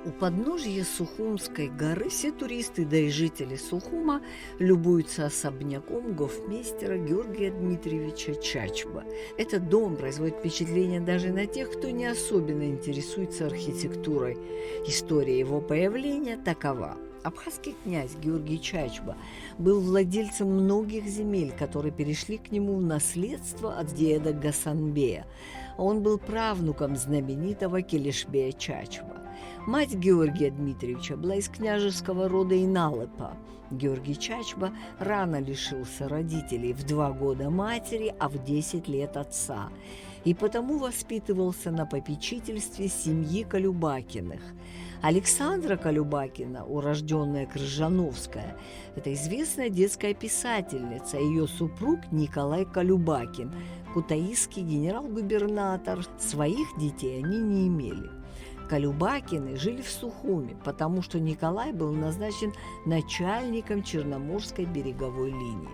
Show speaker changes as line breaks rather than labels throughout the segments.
У подножья Сухумской горы все туристы, да и жители Сухума любуются особняком гофмейстера Георгия Дмитриевича Чачба. Этот дом производит впечатление даже на тех, кто не особенно интересуется архитектурой. История его появления такова. Абхазский князь Георгий Чачба был владельцем многих земель, которые перешли к нему в наследство от деда Гасанбея. Он был правнуком знаменитого Келешбея Чачба. Мать Георгия Дмитриевича была из княжеского рода Иналыпа. Георгий Чачба рано лишился родителей, в 2 года матери, а в 10 лет отца, и потому воспитывался на попечительстве семьи Колюбакиных. Александра Колюбакина, урожденная Крыжановская, это известная детская писательница, ее супруг Николай Колюбакин, кутаисский генерал-губернатор. Своих детей они не имели. Колюбакины жили в Сухуме, потому что Николай был назначен начальником Черноморской береговой линии.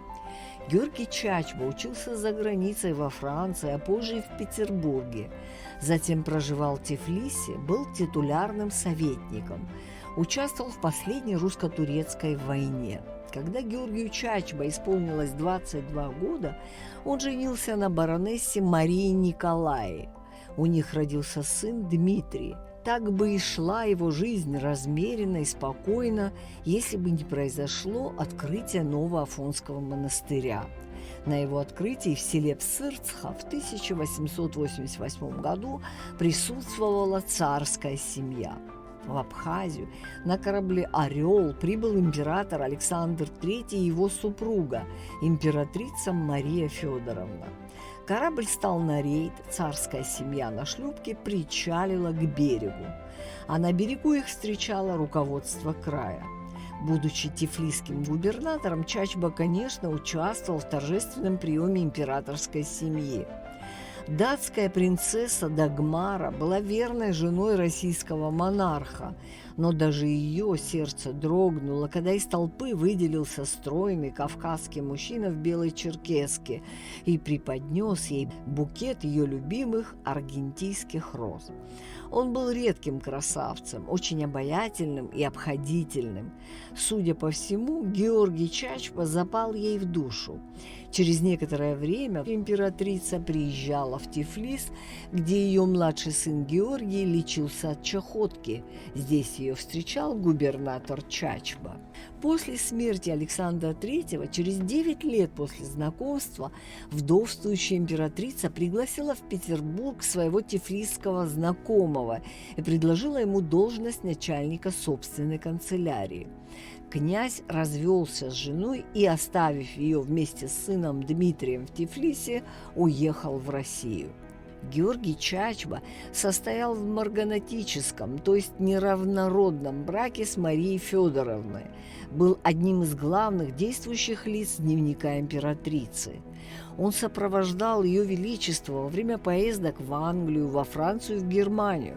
Георгий Чачба учился за границей во Франции, а позже и в Петербурге. Затем проживал в Тифлисе, был титулярным советником. Участвовал в последней русско-турецкой войне. Когда Георгию Чачба исполнилось 22 года, он женился на баронессе Марии Николаи. У них родился сын Дмитрий. Так бы и шла его жизнь размеренно и спокойно, если бы не произошло открытие нового Афонского монастыря. На его открытии в селе Псырцха в 1888 году присутствовала царская семья. В Абхазию на корабле «Орел» прибыл император Александр III и его супруга, императрица Мария Федоровна. Корабль стал на рейд, царская семья на шлюпке причалила к берегу, а на берегу их встречало руководство края. Будучи тифлисским губернатором, Чачба, конечно, участвовал в торжественном приеме императорской семьи. Датская принцесса Дагмара была верной женой российского монарха, но даже ее сердце дрогнуло, когда из толпы выделился стройный кавказский мужчина в белой черкеске и преподнес ей букет ее любимых аргентийских роз. Он был редким красавцем, очень обаятельным и обходительным. Судя по всему, Георгий Чачба запал ей в душу. Через некоторое время императрица приезжала в Тифлис, где ее младший сын Георгий лечился от чахотки. Здесь ее встречал губернатор Чачба. После смерти Александра III, через 9 лет после знакомства, вдовствующая императрица пригласила в Петербург своего тифлисского знакомого и предложила ему должность начальника собственной канцелярии. Князь развелся с женой и, оставив ее вместе с сыном Дмитрием в Тифлисе, уехал в Россию. Георгий Чачба состоял в марганатическом, то есть неравнородном браке с Марией Федоровной, был одним из главных действующих лиц дневника императрицы. Он сопровождал ее величество во время поездок в Англию, во Францию и в Германию.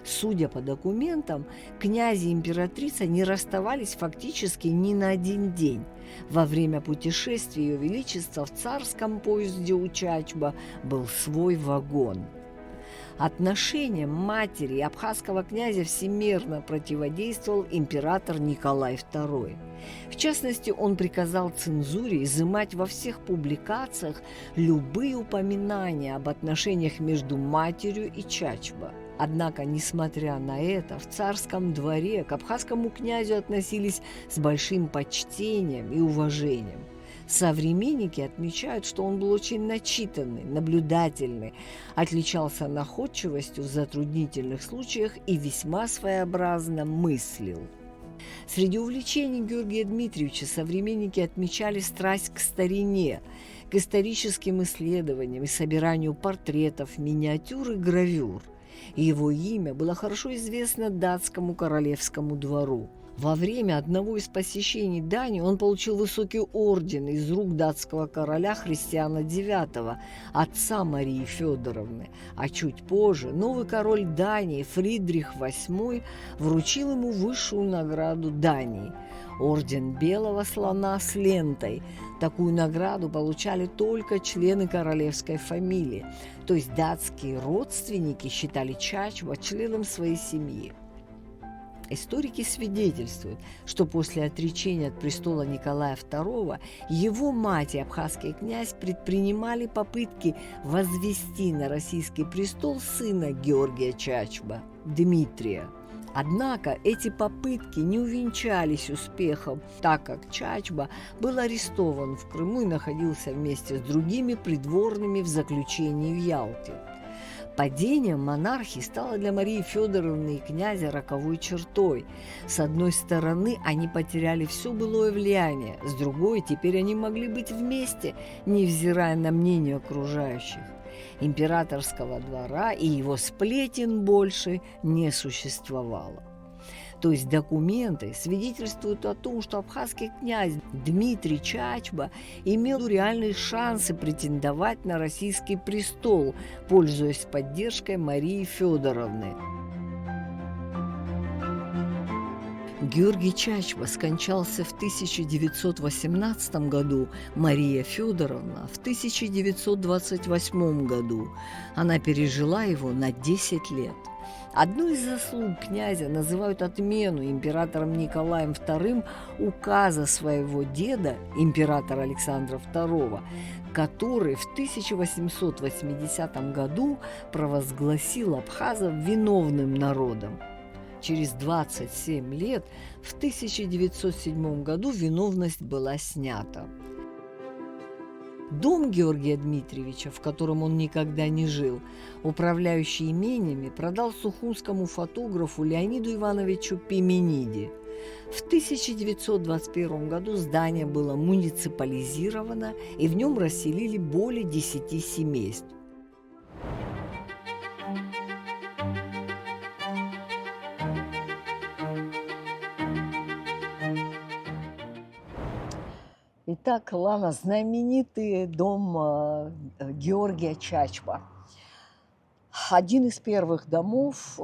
Судя по документам, князь и императрица не расставались фактически ни на один день. Во время путешествия Ее Величества в царском поезде у Чачба был свой вагон. Отношениям матери и абхазского князя всемирно противодействовал император Николай II. В частности, он приказал цензуре изымать во всех публикациях любые упоминания об отношениях между матерью и Чачба. Однако, несмотря на это, в царском дворе к абхазскому князю относились с большим почтением и уважением. Современники отмечают, что он был очень начитанный, наблюдательный, отличался находчивостью в затруднительных случаях и весьма своеобразно мыслил. Среди увлечений Георгия Дмитриевича современники отмечали страсть к старине, к историческим исследованиям и собиранию портретов, миниатюр и гравюр. И его имя было хорошо известно датскому королевскому двору. Во время одного из посещений Дании он получил высокий орден из рук датского короля Христиана IX, отца Марии Федоровны, а чуть позже новый король Дании Фридрих VIII вручил ему высшую награду Дании – орден Белого слона с лентой. Такую награду получали только члены королевской фамилии, то есть датские родственники считали Чачба членом своей семьи. Историки свидетельствуют, что после отречения от престола Николая II его мать и абхазский князь предпринимали попытки возвести на российский престол сына Георгия Чачба, Дмитрия. Однако эти попытки не увенчались успехом, так как Чачба был арестован в Крыму и находился вместе с другими придворными в заключении в Ялте. Падение монархии стало для Марии Федоровны и князя роковой чертой. С одной стороны, они потеряли все былое влияние, с другой, теперь они могли быть вместе, невзирая на мнение окружающих. Императорского двора и его сплетен больше не существовало. То есть документы свидетельствуют о том, что абхазский князь Дмитрий Чачба имел реальные шансы претендовать на российский престол, пользуясь поддержкой Марии Федоровны. Георгий Чачба скончался в 1918 году, Мария Федоровна в 1928 году. Она пережила его на 10 лет. Одной из заслуг князя называют отмену императором Николаем II указа своего деда, императора Александра II, который в 1880 году провозгласил абхазов виновным народом. Через 27 лет, в 1907 году, виновность была снята. Дом Георгия Дмитриевича, в котором он никогда не жил, управляющий имениями, продал сухумскому фотографу Леониду Ивановичу Пимениде. В 1921 году здание было муниципализировано, и в нем расселили более 10 семейств. Итак, Лана, знаменитый дом Георгия Чачба. Один из первых домов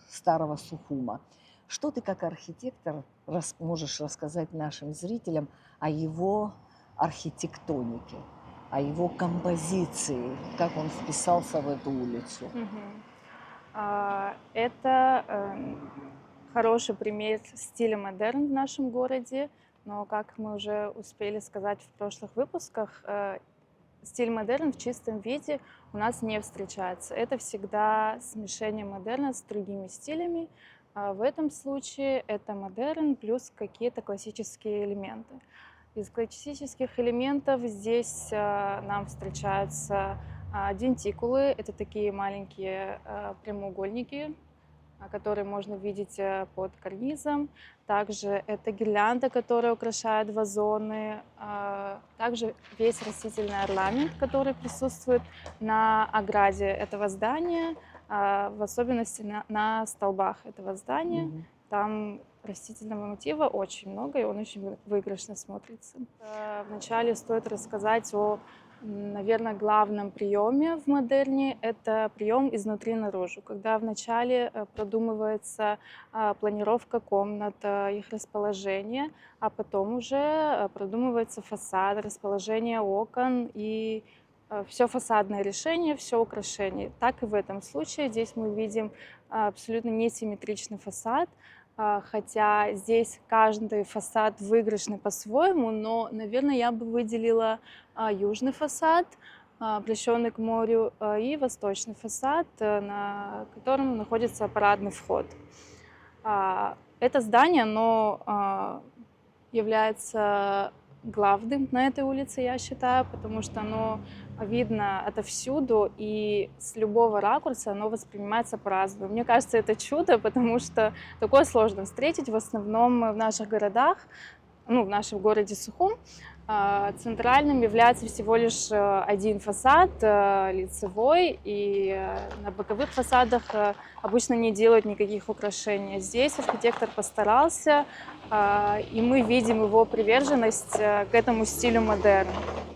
старого Сухума. Что ты как архитектор можешь рассказать нашим зрителям о его архитектонике, о его композиции, как он вписался в эту улицу?
Это хороший пример стиля модерн в нашем городе. Но, как мы уже успели сказать в прошлых выпусках, стиль модерн в чистом виде у нас не встречается. Это всегда смешение модерна с другими стилями. В этом случае это модерн плюс какие-то классические элементы. Из классических элементов здесь нам встречаются дентикулы. Это такие маленькие прямоугольники, которые можно видеть под карнизом. Также это гирлянда, которая украшает вазоны. Также весь растительный орнамент, который присутствует на ограде этого здания, в особенности на столбах этого здания. Там растительного мотива очень много, и он очень выигрышно смотрится. Вначале стоит рассказать о, наверное, главном приеме в модерне – это прием изнутри наружу, когда вначале продумывается планировка комнат, их расположение, а потом уже продумывается фасад, расположение окон и все фасадное решение, все украшение. Так и в этом случае здесь мы видим абсолютно несимметричный фасад, хотя здесь каждый фасад выигрышный по-своему, но, наверное, я бы выделила южный фасад, обращенный к морю, и восточный фасад, на котором находится парадный вход. Это здание, оно является главным на этой улице, я считаю, потому что оно видно отовсюду, и с любого ракурса оно воспринимается по-разному. Мне кажется, это чудо, потому что такое сложно встретить в основном в наших городах, в нашем городе Сухум. Центральным является всего лишь один фасад, лицевой, и на боковых фасадах обычно не делают никаких украшений. Здесь архитектор постарался, и мы видим его приверженность к этому стилю модерн.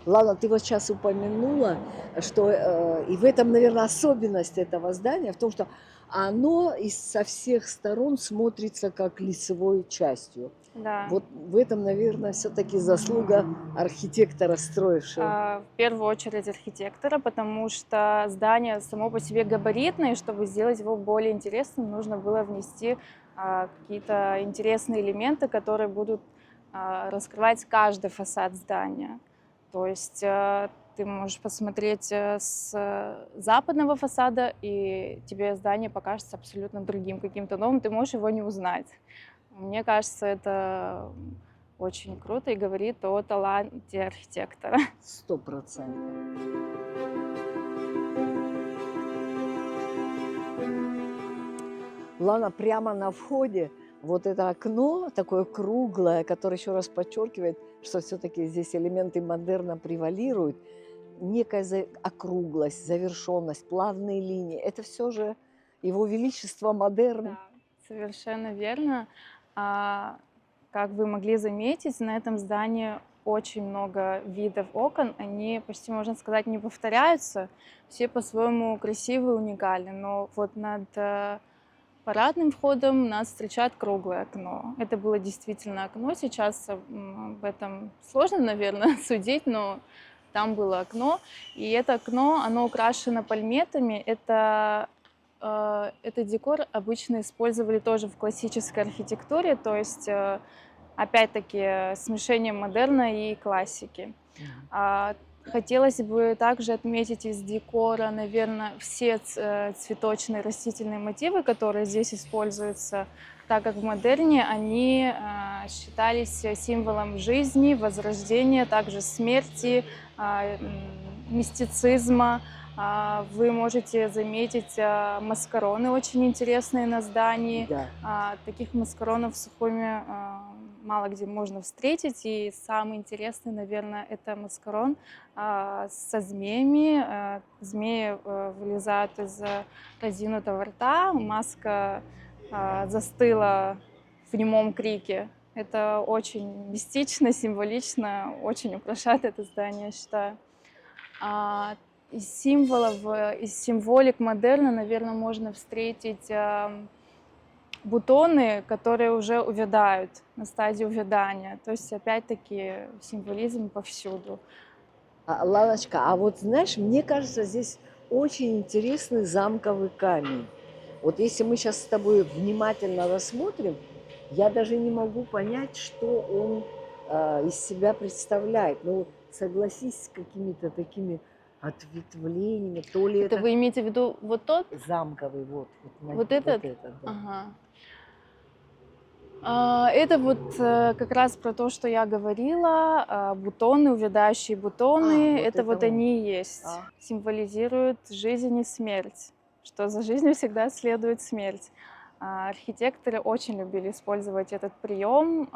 Лана, ты вот сейчас упомянула, что и в этом, наверное, особенность этого здания, в том, что оно со всех сторон смотрится как лицевой частью.
Да.
Вот в этом, наверное, все-таки заслуга архитектора, строившего.
В первую очередь архитектора, потому что здание само по себе габаритное, и чтобы сделать его более интересным, нужно было внести какие-то интересные элементы, которые будут раскрывать каждый фасад здания. То есть ты можешь посмотреть с западного фасада, и тебе здание покажется абсолютно другим, каким-то новым, ты можешь его не узнать. Мне кажется, это очень круто и говорит о таланте архитектора.
100%. Лана, прямо на входе вот это окно, такое круглое, которое еще раз подчеркивает, что все-таки здесь элементы модерна превалируют, некая округлость, завершенность, плавные линии. Это все же его величество модерн.
Да, совершенно верно. Как вы могли заметить, на этом здании очень много видов окон. Они почти, можно сказать, не повторяются. Все по-своему красивые, уникальны. Но вот над парадным входом нас встречает круглое окно. Это было действительно окно. Сейчас об этом сложно, наверное, судить, но там было окно. И это окно, оно украшено пальметами. Этот декор обычно использовали тоже в классической архитектуре, то есть, опять-таки, смешение модерна и классики. Хотелось бы также отметить из декора, наверное, все цветочные растительные мотивы, которые здесь используются, так как в модерне они считались символом жизни, возрождения, также смерти, мистицизма. Вы можете заметить маскароны очень интересные на здании.
Да.
Таких маскаронов в Сухуме мало где можно встретить. И самый интересный, наверное, это маскарон со змеями. Змеи вылезают из разинутого рта, маска застыла в немом крике. Это очень мистично, символично, очень украшает это здание, я считаю. Из символов, из символик модерна, наверное, можно встретить бутоны, которые уже увядают, на стадии увядания. То есть, опять-таки, символизм повсюду.
Ланочка, а вот знаешь, мне кажется, здесь очень интересный замковый камень. Вот если мы сейчас с тобой внимательно рассмотрим, я даже не могу понять, что он из себя представляет. Ну, согласись с какими-то такими ответвлениями, то ли
Это
это
вы имеете в виду вот тот?
замковый,
Вот этот?
да.
Ага. Это вот как раз про то, что я говорила, бутоны, увядающие бутоны,
Вот
это вот
он.
они и есть. Символизируют жизнь и смерть, что за жизнью всегда следует смерть. Архитекторы очень любили использовать этот прием,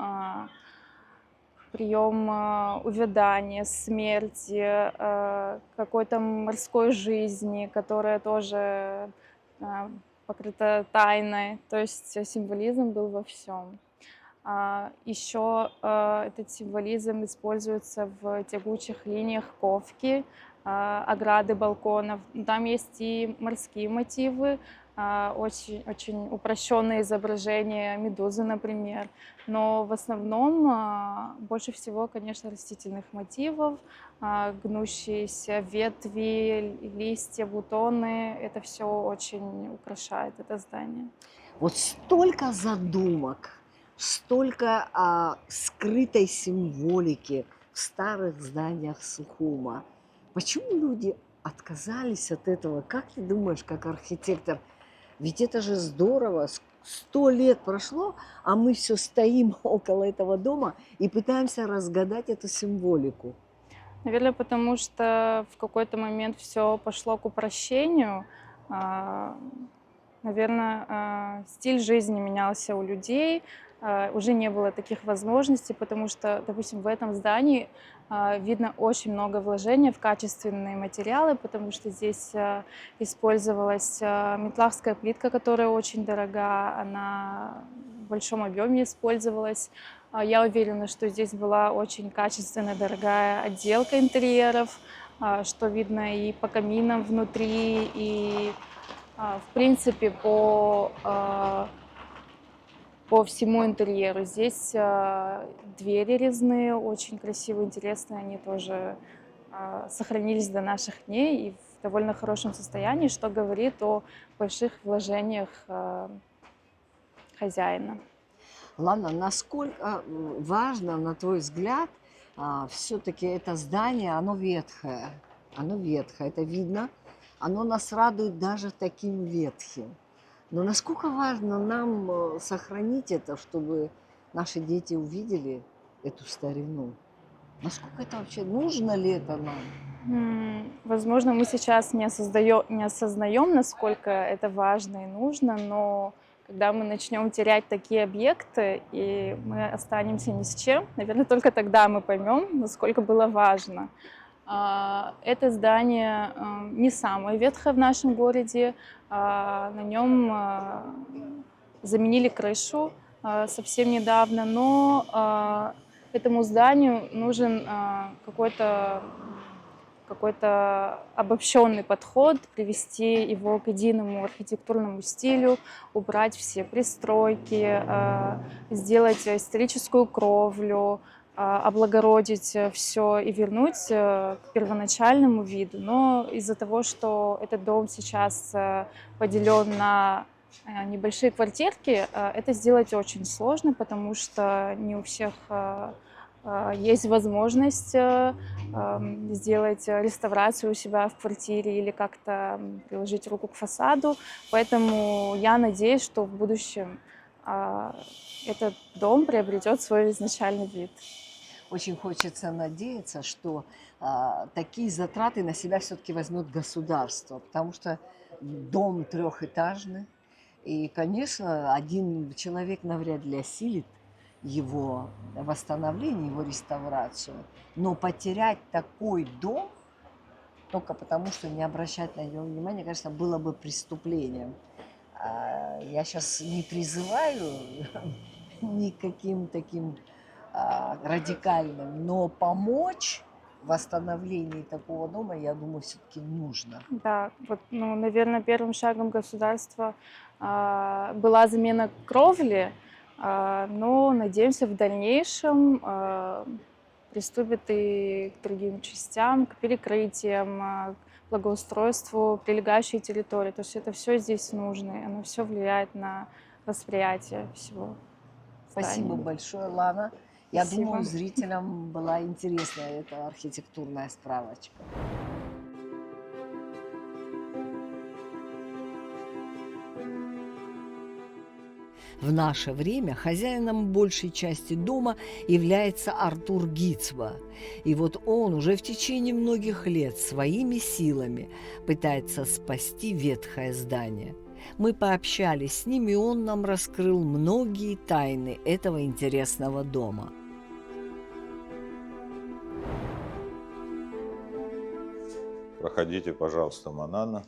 увядания, смерти, какой-то морской жизни, которая тоже покрыта тайной. То есть символизм был во всем. Еще этот символизм используется в тягучих линиях ковки, ограды балконов. Там есть и морские мотивы, очень, очень упрощенные изображения медузы, например. Но в основном больше всего, конечно, растительных мотивов, гнущиеся ветви, листья, бутоны. Это все очень украшает это здание.
Вот столько задумок, столько скрытой символики в старых зданиях Сухума. Почему люди отказались от этого? Как ты думаешь, как архитектор? Ведь это же здорово. 100 лет прошло, а мы все стоим около этого дома и пытаемся разгадать эту символику.
Наверное, потому что в какой-то момент все пошло к упрощению. Наверное, стиль жизни менялся у людей, уже не было таких возможностей, потому что, допустим, в этом здании видно очень много вложений в качественные материалы, потому что здесь использовалась метлахская плитка, которая очень дорога, она в большом объеме использовалась. Я уверена, что здесь была очень качественная, дорогая отделка интерьеров, что видно и по каминам внутри, и в принципе, по всему интерьеру. Здесь двери резные, очень красивые, интересные. Они тоже сохранились до наших дней и в довольно хорошем состоянии, что говорит о больших вложениях хозяина.
Ладно, насколько важно, на твой взгляд, все-таки это здание, оно ветхое. Оно ветхое, это видно. Оно нас радует даже таким ветхим. Но насколько важно нам сохранить это, чтобы наши дети увидели эту старину? Насколько это вообще, нужно ли это нам?
Возможно, мы сейчас не осознаем, насколько это важно и нужно, но когда мы начнем терять такие объекты, и мы останемся ни с чем, наверное, только тогда мы поймем, насколько было важно. Это здание не самое ветхое в нашем городе. На нем заменили крышу совсем недавно, но этому зданию нужен какой-то обобщенный подход, привести его к единому архитектурному стилю, убрать все пристройки, сделать историческую кровлю, облагородить все и вернуть к первоначальному виду. Но из-за того, что этот дом сейчас поделен на небольшие квартирки, это сделать очень сложно, потому что не у всех есть возможность сделать реставрацию у себя в квартире или как-то приложить руку к фасаду. Поэтому я надеюсь, что в будущем этот дом приобретет свой изначальный вид.
Очень хочется надеяться, что такие затраты на себя все-таки возьмет государство, потому что дом трехэтажный, и, конечно, один человек навряд ли осилит его восстановление, его реставрацию, но потерять такой дом только потому, что не обращать на него внимания, конечно, было бы преступлением. Я сейчас не призываю никаким таким радикальным, но помочь в восстановлении такого дома, я думаю, все-таки нужно.
Да, вот, ну, наверное, первым шагом государства была замена кровли, но, надеемся, в дальнейшем приступит и к другим частям, к перекрытиям, к благоустройству прилегающей территории. То есть это все здесь нужно, и оно все влияет на восприятие всего
Спасибо
здания.
большое, Лана. Я
Спасибо.
думаю, зрителям была интересна эта архитектурная справочка. В наше время хозяином большей части дома является Артур Гицва. И вот он уже в течение многих лет своими силами пытается спасти ветхое здание. Мы пообщались с ним, и он нам раскрыл многие тайны этого интересного дома.
Проходите, пожалуйста, Манана.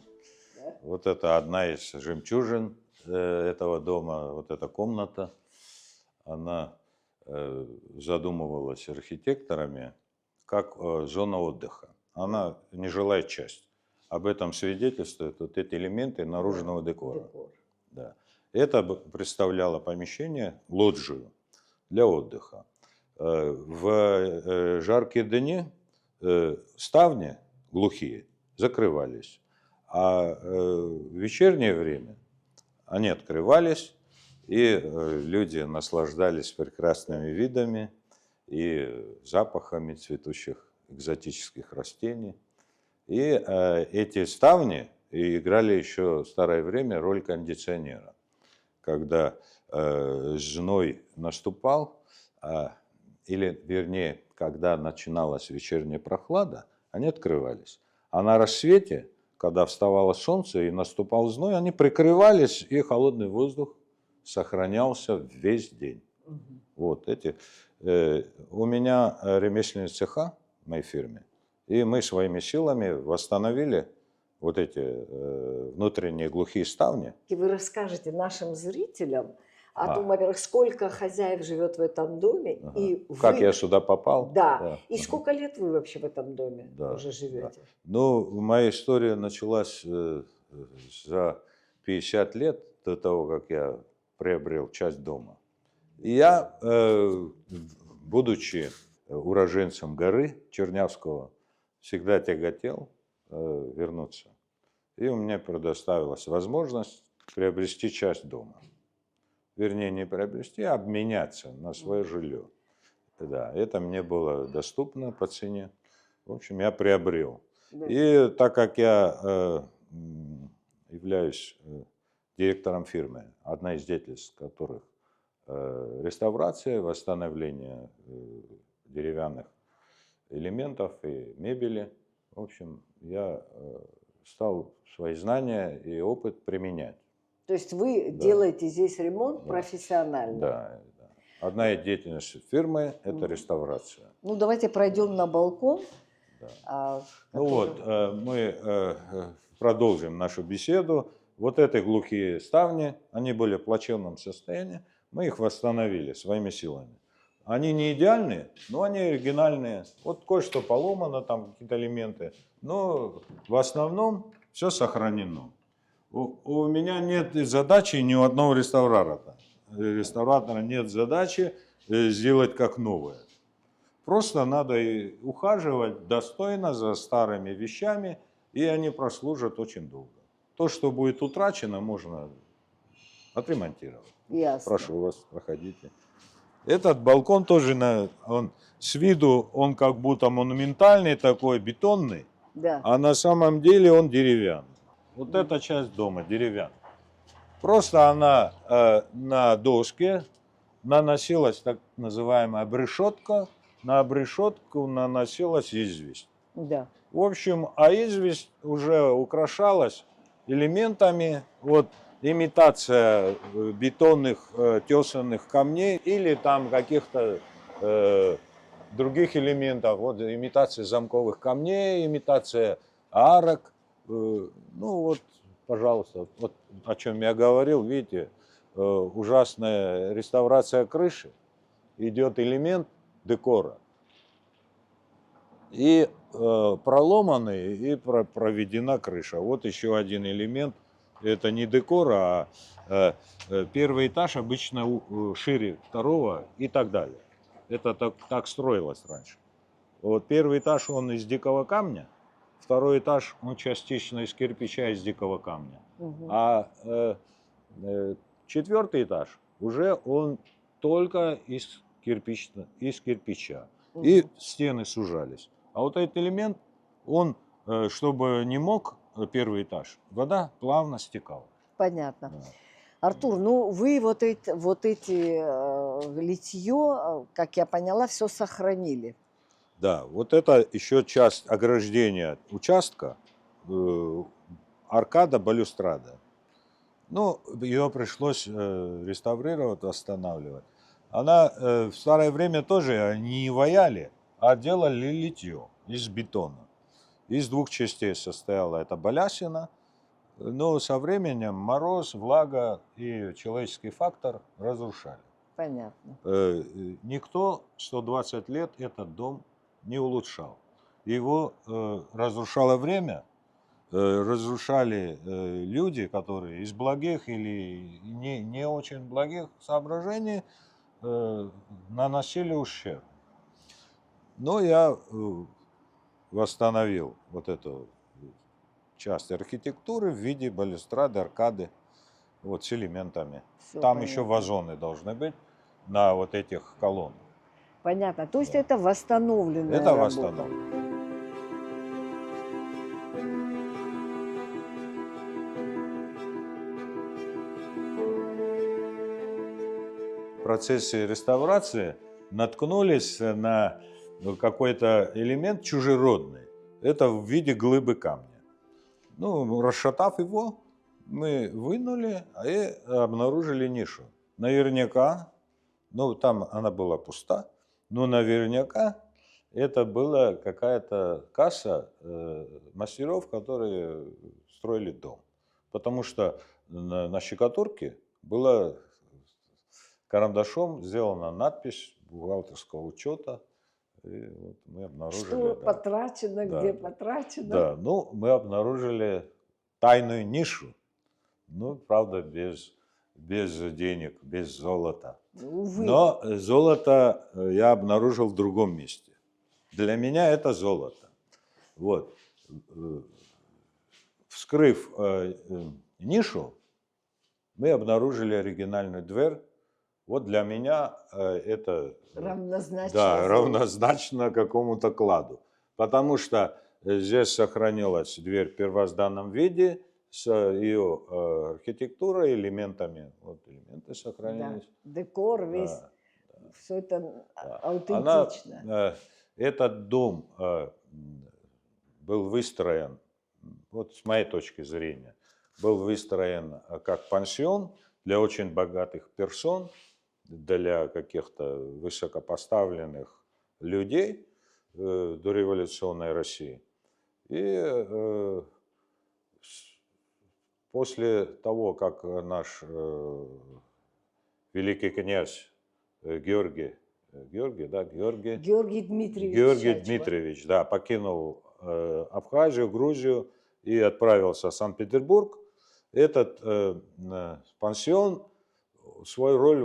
Вот это одна из жемчужин этого дома, вот эта комната. Она задумывалась архитекторами как зона отдыха. Она нежилая часть. Об этом свидетельствуют вот эти элементы наружного декора. Да. Это представляло помещение, лоджию для отдыха. В жаркие дни ставни глухие закрывались, а в вечернее время они открывались, и люди наслаждались прекрасными видами и запахами цветущих экзотических растений. И эти ставни играли еще в старое время роль кондиционера. Когда зной наступал, или вернее, когда начиналась вечерняя прохлада, они открывались. А на рассвете, когда вставало солнце и наступал зной, они прикрывались, и холодный воздух сохранялся весь день. Вот эти. У меня ремесленные цеха в моей фирме, и мы своими силами восстановили вот эти внутренние глухие ставни.
И вы расскажете нашим зрителям о том, во-первых, сколько хозяев живет в этом доме, и
как я сюда попал.
Да. И сколько лет вы вообще в этом доме уже живете?
Да. Ну, моя история началась за 50 лет до того, как я приобрел часть дома. И я, будучи уроженцем горы Чернявского, всегда тяготел вернуться. И у меня предоставилась возможность приобрести часть дома. вернее, не приобрести, а обменяться на свое жилье. Да, это мне было доступно по цене. В общем, я приобрел.
Да.
И так как я являюсь директором фирмы, одна из деятельностей которых реставрация, восстановление деревянных элементов и мебели, в общем, я стал свои знания и опыт применять.
То есть вы
Да.
делаете здесь ремонт
Да.
профессионально?
Да, да. Одна из деятельностей фирмы – это реставрация.
Ну, давайте пройдем на балкон.
Да. Ну вот, мы продолжим нашу беседу. Вот эти глухие ставни, они были в плачевном состоянии, мы их восстановили своими силами. Они не идеальные, но они оригинальные. Вот кое-что поломано, там какие-то элементы, но в основном все сохранено. У меня нет задачи ни у одного реставратора нет задачи сделать как новое. Просто надо и ухаживать достойно за старыми вещами, и они прослужат очень долго. То, что будет утрачено, можно отремонтировать.
Ясно.
Прошу вас, проходите. Этот балкон тоже, он с виду он как будто монументальный такой, бетонный,
Да.
а на самом деле он деревянный. Вот эта часть дома деревянная. Просто она на доске наносилась так называемая обрешетка, на обрешетку наносилась известь.
Да.
В общем, а известь уже украшалась элементами, вот имитация бетонных тесанных камней или там каких-то других элементов, вот имитация замковых камней, имитация арок. Ну вот, пожалуйста, вот о чем я говорил, видите, ужасная реставрация крыши, идет элемент декора. И проломаны, и проведена крыша. Вот еще один элемент. Это не декор, а первый этаж обычно шире второго и так далее. Это так строилось раньше. Вот первый этаж он из дикого камня, второй этаж он частично из кирпича, из дикого камня.
Угу.
А четвертый этаж уже он только из кирпича.
Угу.
И стены сужались. А вот этот элемент, он, чтобы не мог первый этаж, вода плавно стекала.
Понятно.
Да.
Артур, ну вы вот эти литье, как я поняла, все сохранили.
Да, вот это еще часть ограждения участка, аркада балюстрада. Ну, ее пришлось реставрировать, восстанавливать. Она в старое время тоже не ваяли, а делали литье из бетона. Из двух частей состояла эта балясина, но со временем мороз, влага и человеческий фактор разрушали.
Понятно.
Никто 120 лет этот дом не улучшал. Его разрушало время, разрушали люди, которые из благих или не очень благих соображений наносили ущерб. Но я восстановил вот эту часть архитектуры в виде балюстрады, аркады, вот с элементами.
Всё
Там
понятно.
еще вазоны должны быть на вот этих колоннах.
Понятно. То есть
Да.
это восстановленная
Это
работа.
восстановлено. В процессе реставрации наткнулись на какой-то элемент чужеродный. Это в виде глыбы камня. Ну, расшатав его, мы вынули и обнаружили нишу. Наверняка, ну, там она была пуста, но наверняка это была какая-то касса мастеров, которые строили дом. Потому что на щекотурке была карандашом сделана надпись бухгалтерского учета. И вот мы обнаружили.
Что
да.
потрачено,
Да,
где
да.
потрачено.
Да, ну, мы обнаружили тайную нишу. Ну, правда, без денег, без золота.
Увы.
Но золото я обнаружил в другом месте. Для меня это золото. Вот. Вскрыв нишу, мы обнаружили оригинальную дверь. Вот для меня это
Равнозначно.
да,
золоту.
равнозначно какому-то кладу. Потому что здесь сохранилась дверь в первозданном виде с ее архитектурой, элементами. Вот элементы
Да.
сохранились.
Декор весь,
Да,
все это
да.
аутентично.
Этот дом был выстроен, вот с моей точки зрения, был выстроен как пансион для очень богатых персон, для каких-то высокопоставленных людей дореволюционной России. И после того, как наш великий князь Георгий Дмитриевич, да, покинул Абхазию, Грузию и отправился в Санкт-Петербург, этот пансион свою роль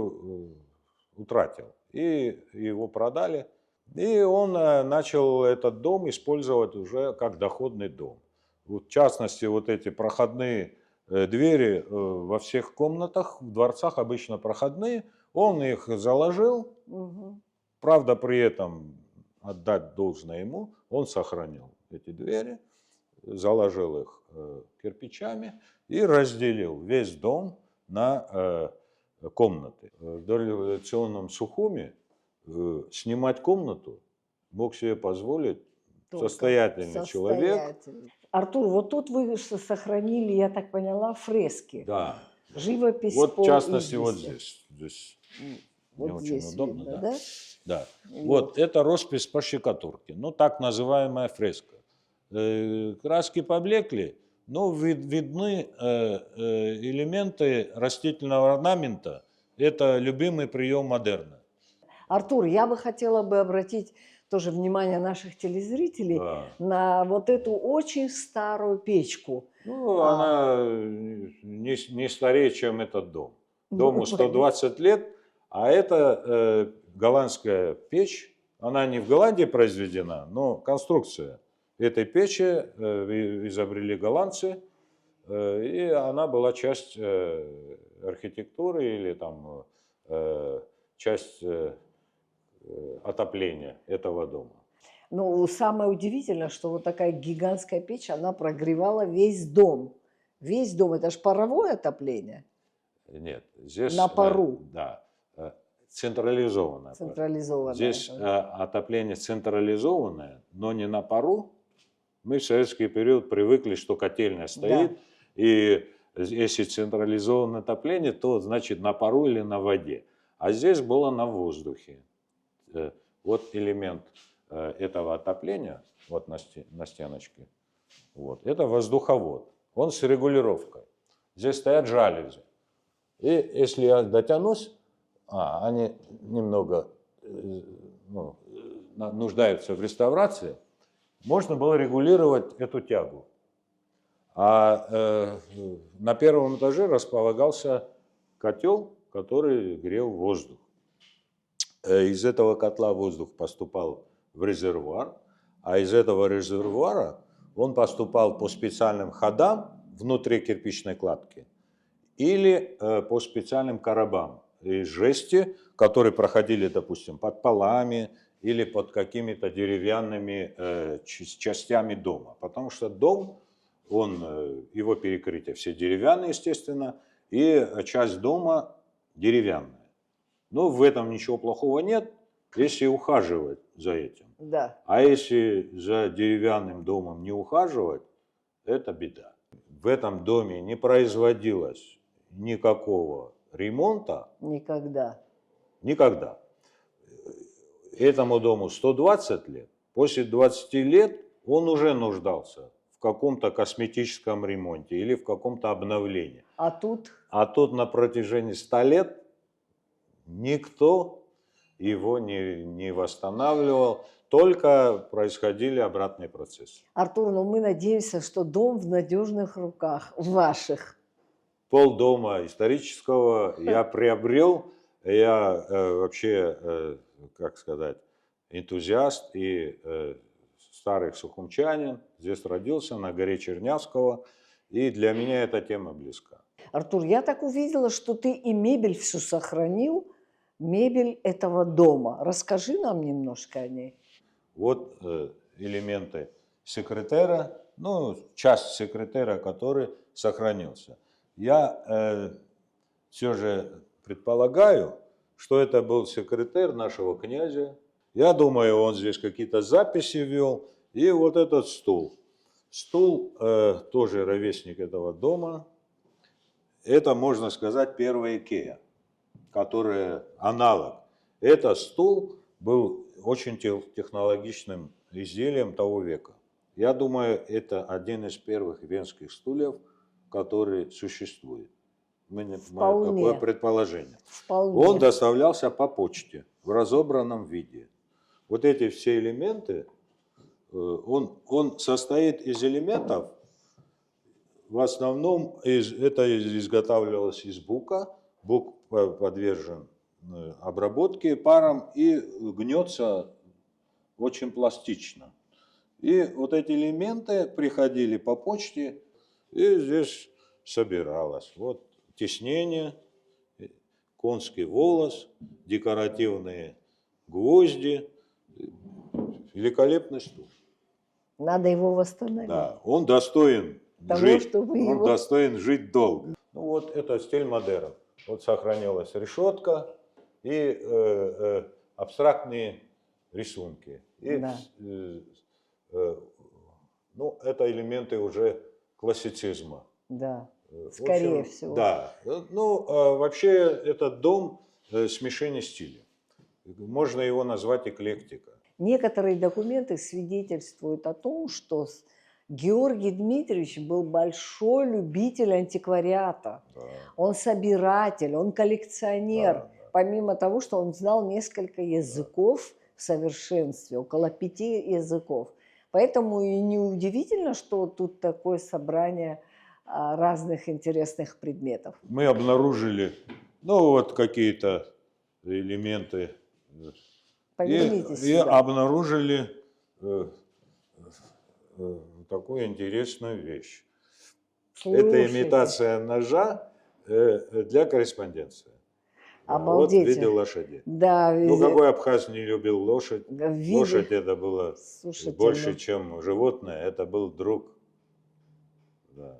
утратил. И его продали. И он начал этот дом использовать уже как доходный дом. Вот, в частности, вот эти проходные двери во всех комнатах, в дворцах обычно проходные, он их заложил.
Мгм.
Правда, при этом отдать должное ему, он сохранил эти двери, заложил их кирпичами и разделил весь дом на комнаты. В дореволюционном Сухуми снимать комнату мог себе позволить
Только
состоятельный человек.
состоятельный. Артур, вот тут вы сохранили, я так поняла, фрески.
Да.
Живопись
Вот
по
в частности вот
извести.
здесь.
Вот
Не очень
здесь
удобно,
видно,
да?
да?
Да.
Вот.
Вот это роспись по штукатурке, ну так называемая фреска. Краски поблекли, но видны элементы растительного орнамента. Это любимый прием модерна.
Артур, я бы хотела обратить тоже внимание наших телезрителей
Да.
на вот эту очень старую печку.
Ну,
А.
она не старее, чем этот дом. Дому
Ну,
120 лет, а это голландская печь. Она не в Голландии произведена, но конструкция этой печи изобрели голландцы, и она была часть архитектуры или там часть отопления этого дома.
Ну, самое удивительное, что вот такая гигантская печь, она прогревала весь дом. Весь дом, это же паровое отопление.
Нет, здесь...
На пару.
Да, централизованное.
Централизованное.
Здесь отопление централизованное, но не на пару. Мы в советский период привыкли, что котельная стоит,
Да.
и если централизованное отопление, то значит на пару или на воде. А здесь было на воздухе. Вот элемент этого отопления, вот на стеночке, вот, это воздуховод. Он с регулировкой. Здесь стоят жалюзи. И если я дотянусь, они немного нуждаются в реставрации, можно было регулировать эту тягу. А на первом этаже располагался котел, который грел воздух. Из этого котла воздух поступал в резервуар, а из этого резервуара он поступал по специальным ходам внутри кирпичной кладки или по специальным коробам из жести, которые проходили, допустим, под полами или под какими-то деревянными частями дома. Потому что дом, его перекрытия все деревянные, естественно, и часть дома деревянная. Но в этом ничего плохого нет, если ухаживать за этим.
Да.
А если за деревянным домом не ухаживать, это беда. В этом доме не производилось никакого ремонта.
Никогда.
Никогда. Этому дому 120 лет. После 20 лет он уже нуждался в каком-то косметическом ремонте или в каком-то обновлении.
А тут?
А тут на протяжении 100 лет никто его не восстанавливал, только происходили обратные процессы.
Артур, ну мы надеемся, что дом в надежных руках, ваших.
Полдома исторического я приобрел. Я вообще, как сказать, энтузиаст и старый сухумчанин. Здесь родился, на горе Чернявского. И для меня эта тема близка.
Артур, я так увидела, что ты и мебель всю сохранил, мебель этого дома. Расскажи нам немножко о ней.
Вот элементы секретера, ну, часть секретера, который сохранился. Я все же предполагаю, что это был секретарь нашего князя. Я думаю, он здесь какие-то записи вел. И вот этот стул. Стул тоже ровесник этого дома. Это, можно сказать, первая Икеа, которая аналог. Этот стул был очень технологичным изделием того века. Я думаю, это один из первых венских стульев, который существует. Такое предположение.
Вполне.
Он доставлялся по почте в разобранном виде. Вот эти все элементы, он состоит из элементов, в основном это изготавливалось из бука. Бук подвержен обработке паром и гнется очень пластично. И вот эти элементы приходили по почте, и здесь собиралось. Вот тиснение, конский волос, декоративные гвозди. Великолепный стул.
Надо его восстановить.
Да, он достоин
Того,
жить.
чтобы
Он
его...
достоин жить долго. Ну вот это стиль модерн. Вот сохранилась решетка и абстрактные рисунки. И,
Да.
ну, это элементы уже классицизма.
Да,
В
скорее
общем,
всего.
Да. Ну, вообще этот дом смешение стилей. Можно его назвать эклектика.
Некоторые документы свидетельствуют о том, что Георгий Дмитриевич был большой любитель антиквариата.
Да.
Он собиратель, он коллекционер.
Да, да.
Помимо того, что он знал несколько языков в совершенстве, около 5 языков. Поэтому и неудивительно, что тут такое собрание разных интересных предметов.
Мы обнаружили, ну, вот какие-то элементы.
Повернитесь
И
сюда.
обнаружили такую интересную вещь. Это
Слушайте.
имитация ножа для корреспонденции.
Обалдеть.
Вот в виде лошади.
Да,
Ну, какой абхаз не любил лошадь?
в виде...
Лошадь это было
Слушайте,
больше,
ну,
чем животное. Это был друг. Да.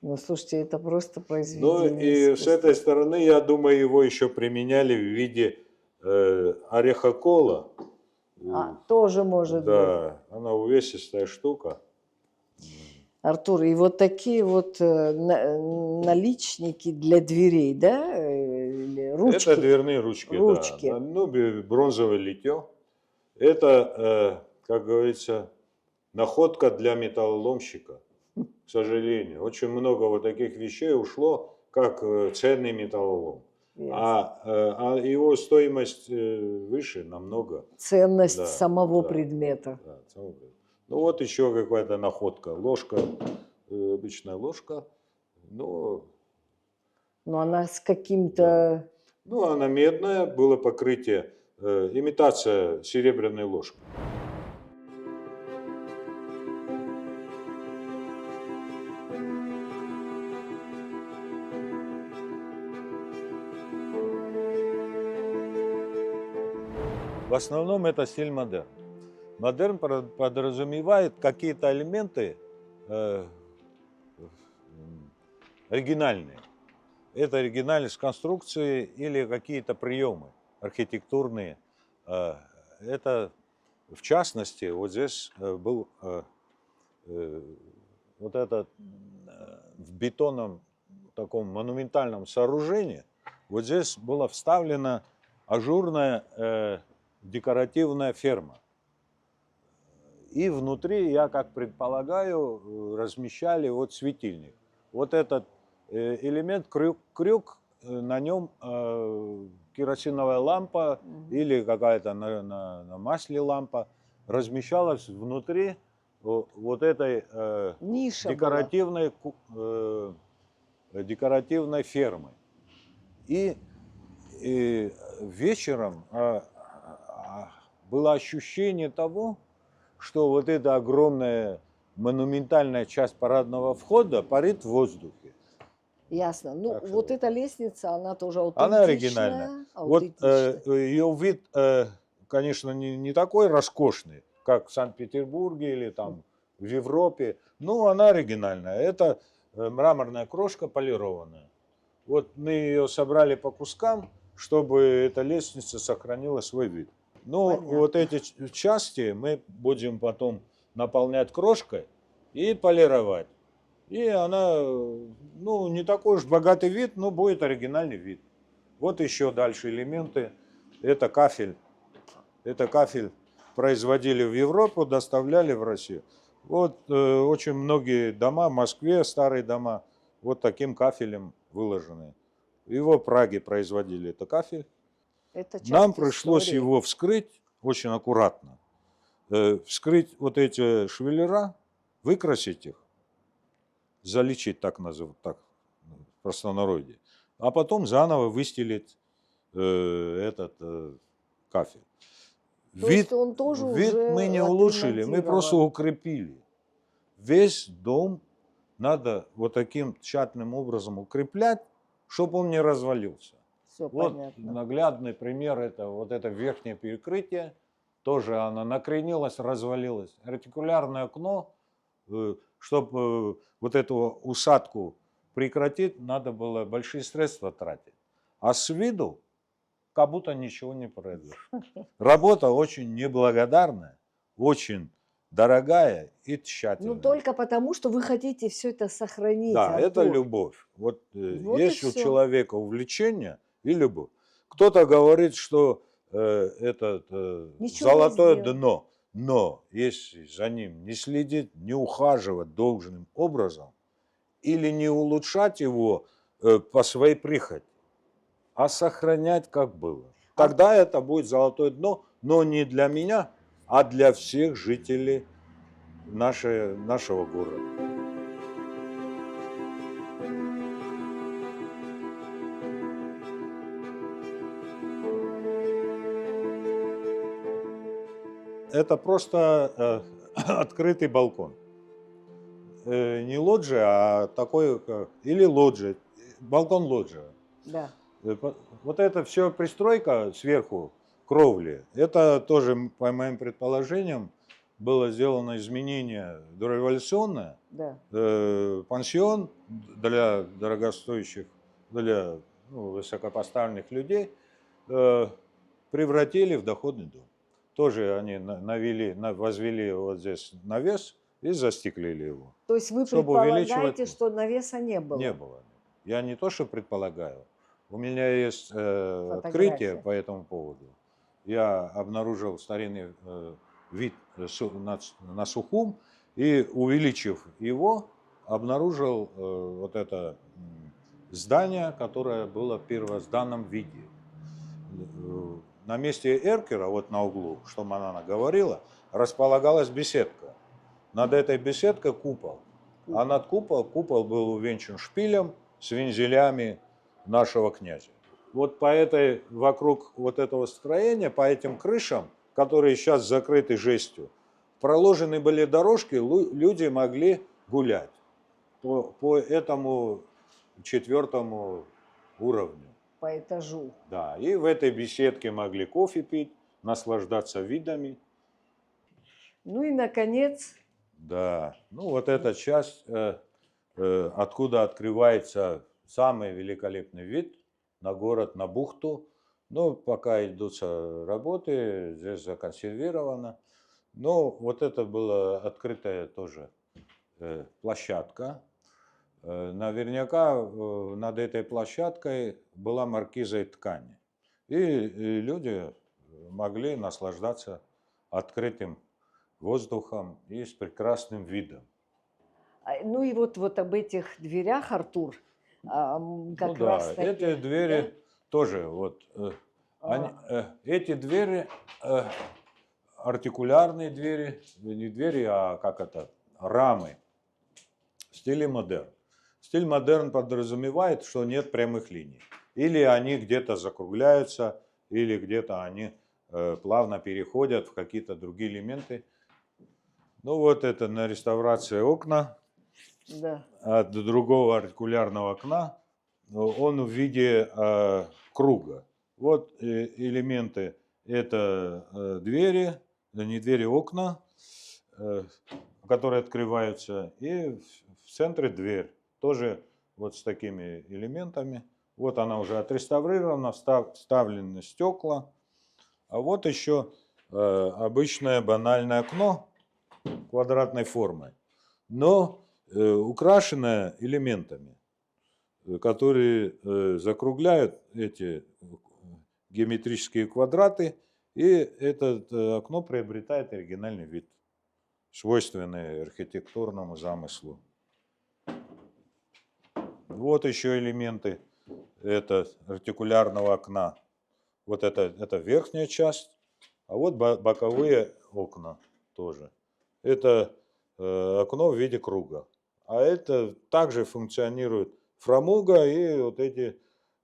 ну, слушайте, это просто
Ну
произведение
и с
искусства.
этой стороны, я думаю, его еще применяли в виде орехокола.
Тоже может быть.
Да, она увесистая штука.
Артур, и вот такие вот наличники для дверей, да? Или ручки.
Это дверные ручки,
Ручки.
да. Ну, бронзовое литье. Это, как говорится, находка для металлоломщика, к сожалению. Очень много вот таких вещей ушло, как ценный металлолом. А его стоимость выше намного.
Ценность
Да,
самого
да,
предмета.
да, самого предмета. Ну вот еще какая-то находка. Ложка, обычная ложка. Но
она с каким-то...
Да. Ну, она медная, было покрытие, имитация серебряной ложки. В основном это стиль модерн. Модерн подразумевает какие-то элементы оригинальные. Это оригинальность конструкции или какие-то приемы архитектурные. Это, в частности, вот здесь был вот этот в бетонном таком монументальном сооружении, вот здесь была вставлена ажурная декоративная ферма. И внутри, я как предполагаю, размещали вот светильник. Вот этот элемент, крюк, на нем керосиновая лампа или какая-то на масле лампа размещалась внутри вот этой декоративной фермы. И вечером было ощущение того, что вот эта огромная монументальная часть парадного входа парит в воздухе.
Ясно. Ну,
Так что
вот
вот.
эта лестница, она тоже
Она оригинальная.
аутентичная.
Вот ее вид, конечно, не такой роскошный, как в Санкт-Петербурге или там в Европе, но она оригинальная. Это мраморная крошка полированная. Вот мы ее собрали по кускам, чтобы эта лестница сохранила свой вид. Ну,
Понятно.
вот эти части мы будем потом наполнять крошкой и полировать. И она, ну, не такой уж богатый вид, но будет оригинальный вид. Вот еще дальше элементы. Это кафель. Это кафель производили в Европу, доставляли в Россию. Вот очень многие дома в Москве, старые дома, вот таким кафелем выложены. Его в Праге производили, это кафель.
Это часть
Нам пришлось
истории.
его вскрыть очень аккуратно. Вскрыть вот эти швеллера, выкрасить их, залечить, так называют, так в простонародье, а потом заново выстелить этот кафель.
То есть он тоже
вид
уже
мы не улучшили, мы просто
отремонтирован.
укрепили. Весь дом надо вот таким тщательным образом укреплять, чтобы он не развалился.
Все
Вот
понятно.
наглядный пример это вот это верхнее перекрытие. Тоже оно накренилось, развалилось. Ретикулярное окно, чтобы вот эту усадку прекратить, надо было большие средства тратить. А с виду как будто ничего не произошло. Работа очень неблагодарная, очень дорогая и тщательная.
Ну, только потому, что вы хотите все это сохранить,
Да, это
Артур.
любовь. Вот,
Вот и
есть у
всё.
человека увлечение и любовь. Кто-то говорит, что это
Ничего не
золотое
сделал.
дно, но если за ним не следить, не ухаживать должным образом или не улучшать его по своей прихоти, а сохранять как было, тогда это будет золотое дно, но не для меня, а для всех жителей нашего города. Это просто открытый балкон. Не лоджия, а такой, или лоджия, балкон-лоджия.
Да.
Вот это все пристройка сверху, кровли, это тоже, по моим предположениям, было сделано изменение дореволюционное.
Да.
Пансион для дорогостоящих, для высокопоставленных людей превратили в доходный дом. Тоже они возвели вот здесь навес и застеклили его.
То есть вы
Чтобы
предполагаете,
увеличивать-
что навеса не было?
Не было. Я не то, что предполагаю. У меня есть открытие
Фотография.
по этому поводу. Я обнаружил старинный вид на Сухум и, увеличив его, обнаружил вот это здание, которое было в первозданном виде. На месте эркера, вот на углу, что Манана говорила, располагалась беседка. Над этой беседкой купол. А над купол был увенчан шпилем с вензелями нашего князя. Вот вокруг вот этого строения, по этим крышам, которые сейчас закрыты жестью, проложены были дорожки, люди могли гулять по этому 4-му уровню.
По этажу.
Да, и в этой беседке могли кофе пить, наслаждаться видами.
Ну и, наконец,
Да, ну вот эта часть, откуда открывается самый великолепный вид на город, на бухту. Ну, пока идутся работы, здесь законсервировано. Но вот это была открытая тоже площадка. Наверняка над этой площадкой была маркиза ткани. И люди могли наслаждаться открытым воздухом и с прекрасным видом.
ну и вот об этих дверях, Артур, как
Ну
раз
да,
таки,
эти двери
да?
тоже, эти двери, артикулярные двери, не двери, а рамы в стиле модерн. Стиль модерн подразумевает, что нет прямых линий. Или они где-то закругляются, или где-то они плавно переходят в какие-то другие элементы. Ну вот это на реставрации окна
Да.
от другого артикулярного окна. Он в виде круга. Вот элементы это двери, да не двери, окна, которые открываются. И в центре дверь. Тоже вот с такими элементами. Вот она уже отреставрирована, вставлены стекла. А вот еще обычное банальное окно квадратной формы, но украшенное элементами, которые закругляют эти геометрические квадраты, и это окно приобретает оригинальный вид, свойственный архитектурному замыслу. Вот еще элементы это артикулярного окна. Вот это верхняя часть, а вот боковые окна тоже. Это окно в виде круга. А это также функционирует фрамуга и вот эти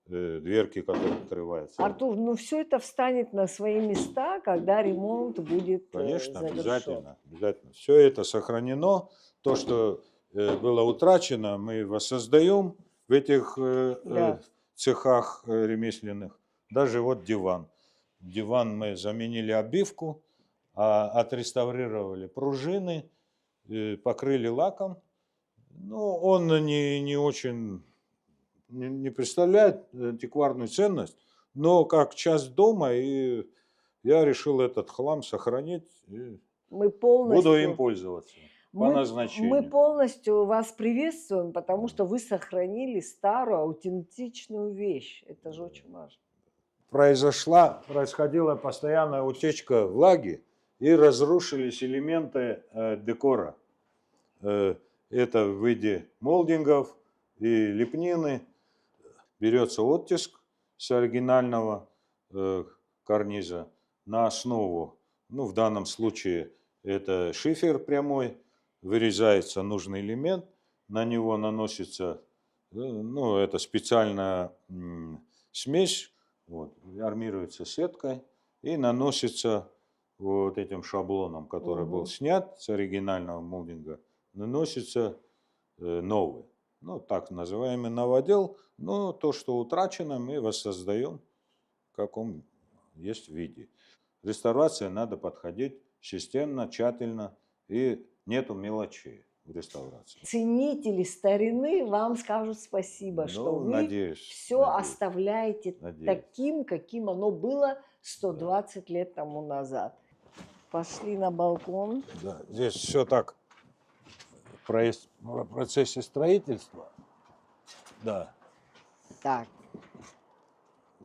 дверки, которые открываются.
Артур, ну все это встанет на свои места, когда ремонт будет
Конечно,
завершен.
обязательно, обязательно. Все это сохранено. То, что было утрачено, мы воссоздаем в этих
Да.
цехах ремесленных. Даже вот диван. Диван мы заменили обивку, отреставрировали пружины, покрыли лаком. Ну, он не очень не представляет антикварную ценность, но как часть дома, и я решил этот хлам сохранить и
Мы
буду им
полностью,
пользоваться по
мы
назначению.
полностью вас приветствуем, потому что вы сохранили старую, аутентичную вещь. Это же очень важно.
Происходила постоянная утечка влаги, и разрушились элементы декора. Это в виде молдингов и лепнины. Берется оттиск с оригинального карниза на основу, ну в данном случае это шифер прямой, вырезается нужный элемент, на него наносится, ну это специальная смесь, вот, армируется сеткой и наносится вот этим шаблоном, который был снят с оригинального молдинга, наносится новый. Ну, так называемый новодел, но то, что утрачено, мы воссоздаем в каком есть виде. Реставрации надо подходить системно, тщательно, и нету мелочей в реставрации.
Ценители старины вам скажут спасибо,
Ну,
что вы
надеюсь,
все
надеюсь.
оставляете
Надеюсь.
таким, каким оно было 120 лет тому назад. Пошли на балкон.
Да, здесь все так в процессе строительства. Да.
Так.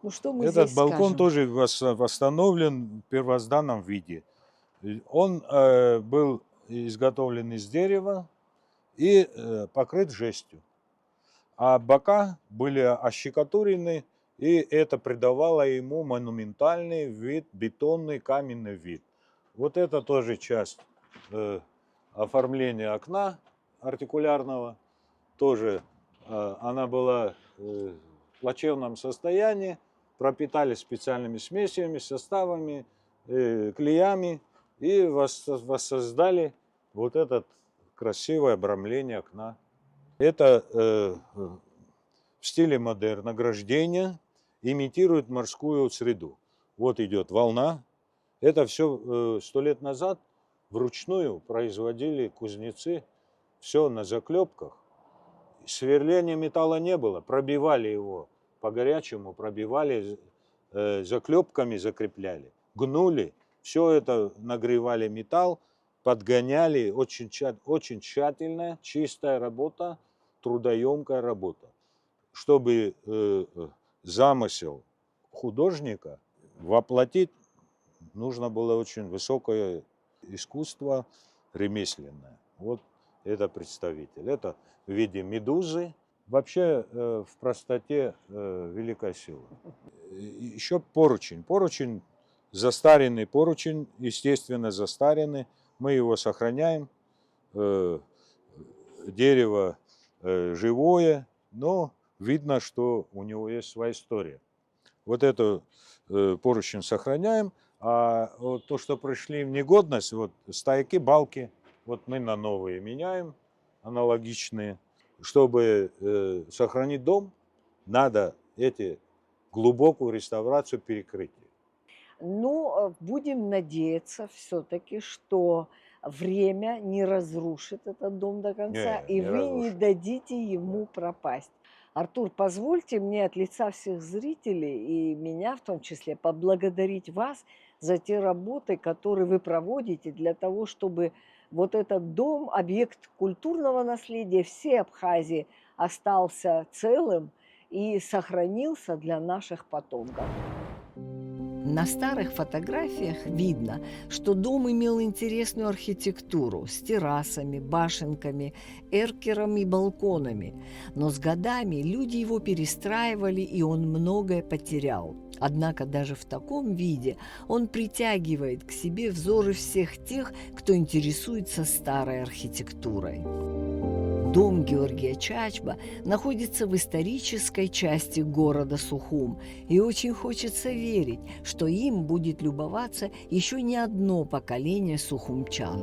Ну что мы
Этот
здесь
балкон
скажем?
тоже восстановлен в первозданном виде. Он был изготовлен из дерева и покрыт жестью. А бока были ощекотурены, и это придавало ему монументальный вид, бетонный каменный вид. Вот это тоже часть оформления окна артикулярного. Тоже она была в плачевном состоянии, пропитали специальными смесями, составами, клеями и воссоздали вот это красивое обрамление окна. Это в стиле модерн ограждение, имитирует морскую среду. Вот идет волна. Это все 100 лет назад вручную производили кузнецы, все на заклепках. Сверления металла не было, пробивали его по-горячему, пробивали, заклепками закрепляли, гнули. Все это нагревали металл, подгоняли, очень тщательная, чистая работа, трудоемкая работа. Чтобы замысел художника воплотить, нужно было очень высокое искусство ремесленное. Вот это представитель. Это в виде медузы. Вообще в простоте великая сила. Еще поручень. Поручень, застаренный поручень, естественно застаренный. Мы его сохраняем. Дерево живое, но видно, что у него есть своя история. Вот эту поручень сохраняем, а вот то, что пришли в негодность, вот стайки, балки, Вот мы на новые меняем, аналогичные. Чтобы сохранить дом, надо глубокую реставрацию перекрытия.
Ну, будем надеяться все-таки, что время не разрушит этот дом до конца,
Не,
и
не
вы не
разрушит.
дадите ему пропасть. Артур, позвольте мне от лица всех зрителей и меня в том числе поблагодарить вас за те работы, которые вы проводите для того, чтобы вот этот дом, объект культурного наследия всей Абхазии, остался целым и сохранился для наших потомков. На старых фотографиях видно, что дом имел интересную архитектуру с террасами, башенками, эркером и балконами. Но с годами люди его перестраивали, и он многое потерял. Однако даже в таком виде он притягивает к себе взоры всех тех, кто интересуется старой архитектурой. Дом Георгия Чачба находится в исторической части города Сухум, и очень хочется верить, что им будет любоваться еще не одно поколение сухумчан.